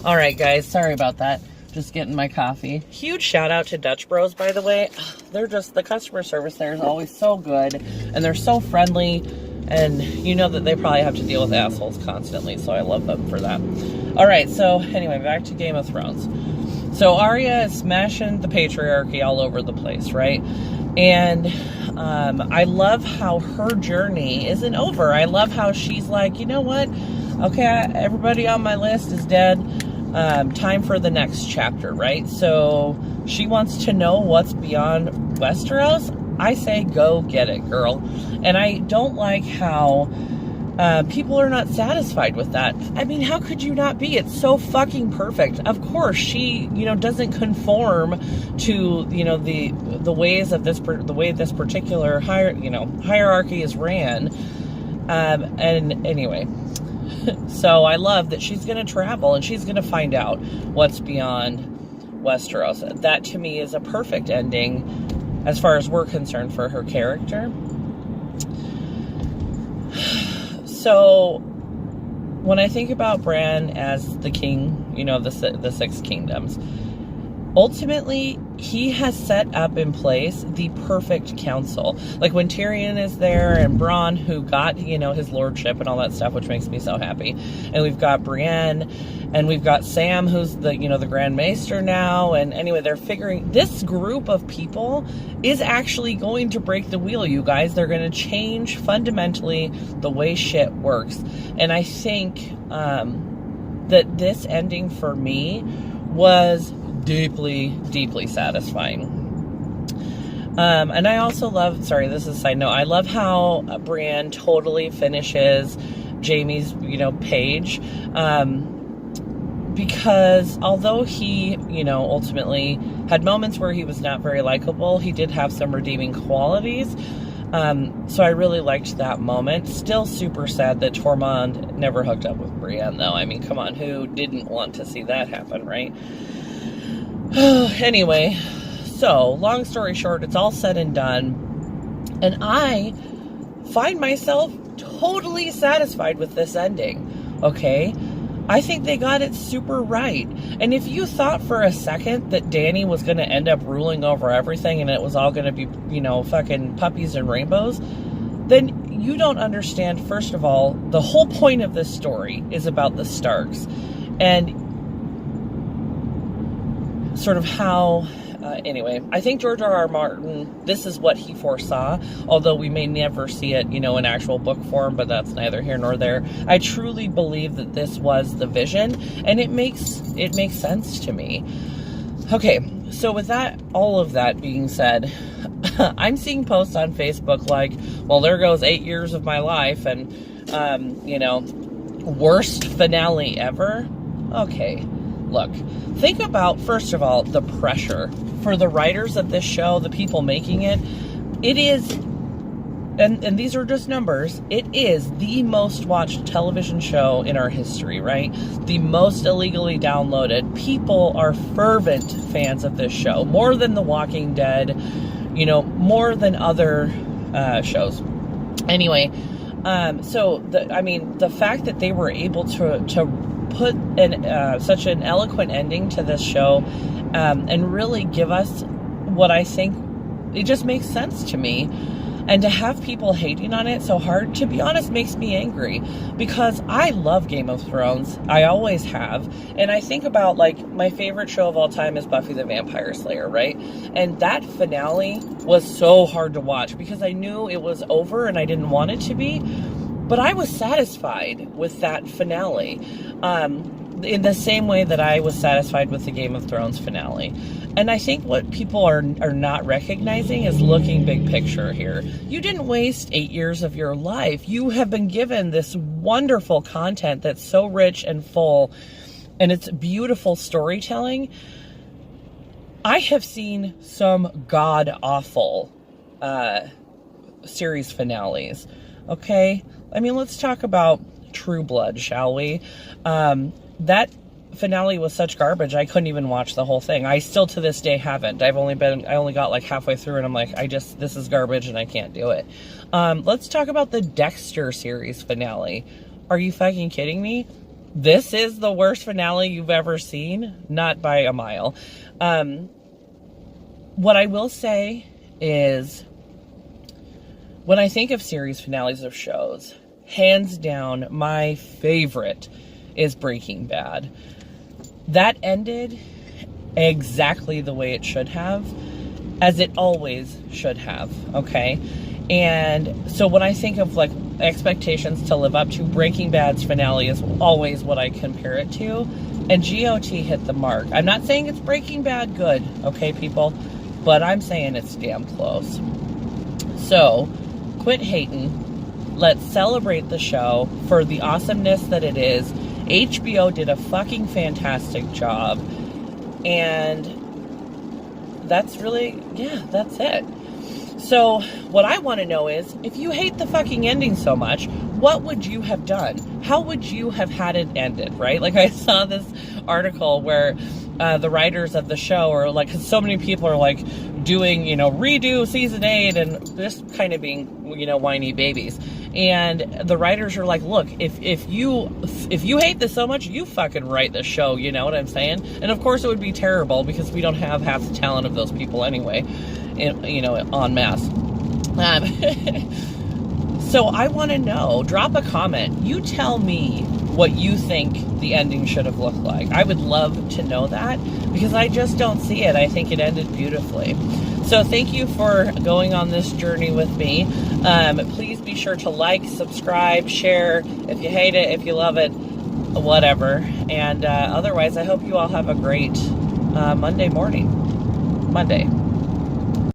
All right, guys, sorry about that. Just getting my coffee. Huge shout out to Dutch Bros, by the way. They're just, the customer service there is always so good, and they're so friendly, and you know that they probably have to deal with assholes constantly, so I love them for that. All right, so anyway, back to Game of Thrones. So Arya is smashing the patriarchy all over the place, right? And I love how her journey isn't over. I love how she's like, you know what? Okay, everybody on my list is dead. Time for the next chapter, right? So she wants to know what's beyond Westeros. I say go get it, girl. And I don't like how people are not satisfied with that. I mean, how could you not be? It's so fucking perfect. Of course, she, doesn't conform to, the ways of the way this particular hierarchy is ran. And anyway, so I love that she's going to travel and she's going to find out what's beyond Westeros. That to me is a perfect ending as far as we're concerned for her character. So when I think about Bran as the king, the Six Kingdoms, ultimately he has set up in place the perfect council. Like when Tyrion is there and Bronn, who got, his lordship and all that stuff, which makes me so happy. And we've got Brienne and we've got Sam, who's the, the Grand Maester now. And anyway, they're figuring, this group of people is actually going to break the wheel, you guys. They're going to change fundamentally the way shit works. And I think that this ending for me was deeply, deeply satisfying. And I also love, sorry, this is a side note, I love how Brienne totally finishes Jaime's, page. Because although he, ultimately had moments where he was not very likable, he did have some redeeming qualities. So I really liked that moment. Still super sad that Tormund never hooked up with Brienne, though. I mean, come on, who didn't want to see that happen, right? Anyway, so long story short, it's all said and done. And I find myself totally satisfied with this ending, okay? I think they got it super right. And if you thought for a second that Dany was going to end up ruling over everything and it was all going to be, fucking puppies and rainbows, then you don't understand, first of all, the whole point of this story is about the Starks. And sort of how, anyway, I think George R.R. Martin, this is what he foresaw, although we may never see it, in actual book form, but that's neither here nor there. I truly believe that this was the vision, and it makes sense to me. Okay, so with that, all of that being said, I'm seeing posts on Facebook like, well, there goes 8 years of my life, and, worst finale ever. Okay. Look, think about, first of all, the pressure for the writers of this show, the people making it. It is, and these are just numbers, it is the most watched television show in our history, right? The most illegally downloaded. People are fervent fans of this show, more than The Walking Dead, more than other shows. Anyway, so, the fact that they were able to put such an eloquent ending to this show and really give us what I think, it just makes sense to me. And to have people hating on it so hard, to be honest, makes me angry, because I love Game of Thrones. I always have. And I think about, my favorite show of all time is Buffy the Vampire Slayer, right? And that finale was so hard to watch because I knew it was over and I didn't want it to be. But I was satisfied with that finale, in the same way that I was satisfied with the Game of Thrones finale. And I think what people are not recognizing is looking big picture here. You didn't waste 8 years of your life. You have been given this wonderful content that's so rich and full, and it's beautiful storytelling. I have seen some god-awful series finales, okay? I mean, let's talk about True Blood, shall we? That finale was such garbage, I couldn't even watch the whole thing. I still, to this day, haven't. I only got halfway through, and I'm like, this is garbage, and I can't do it. Let's talk about the Dexter series finale. Are you fucking kidding me? This is the worst finale you've ever seen, not by a mile. What I will say is, when I think of series finales of shows, hands down, my favorite is Breaking Bad. That ended exactly the way it should have, as it always should have, okay? And so when I think of like expectations to live up to, Breaking Bad's finale is always what I compare it to, and GOT hit the mark. I'm not saying it's Breaking Bad good, okay, people? But I'm saying it's damn close. So, quit hating. Let's celebrate the show for the awesomeness that it is. HBO did a fucking fantastic job. And that's really, yeah, that's it. So, what I want to know is, if you hate the fucking ending so much, what would you have done? How would you have had it ended, right? Like, I saw this article where the writers of the show are like, 'cause so many people are like doing, redo season 8 and just kind of being, whiny babies. And the writers are like, look, if you hate this so much, you fucking write the show, you know what I'm saying? And of course it would be terrible because we don't have half the talent of those people anyway, en masse. So I want to know, drop a comment. You tell me what you think the ending should have looked like. I would love to know that because I just don't see it. I think it ended beautifully. So thank you for going on this journey with me. Please be sure to like, subscribe, share. If you hate it, if you love it, whatever. And otherwise, I hope you all have a great Monday.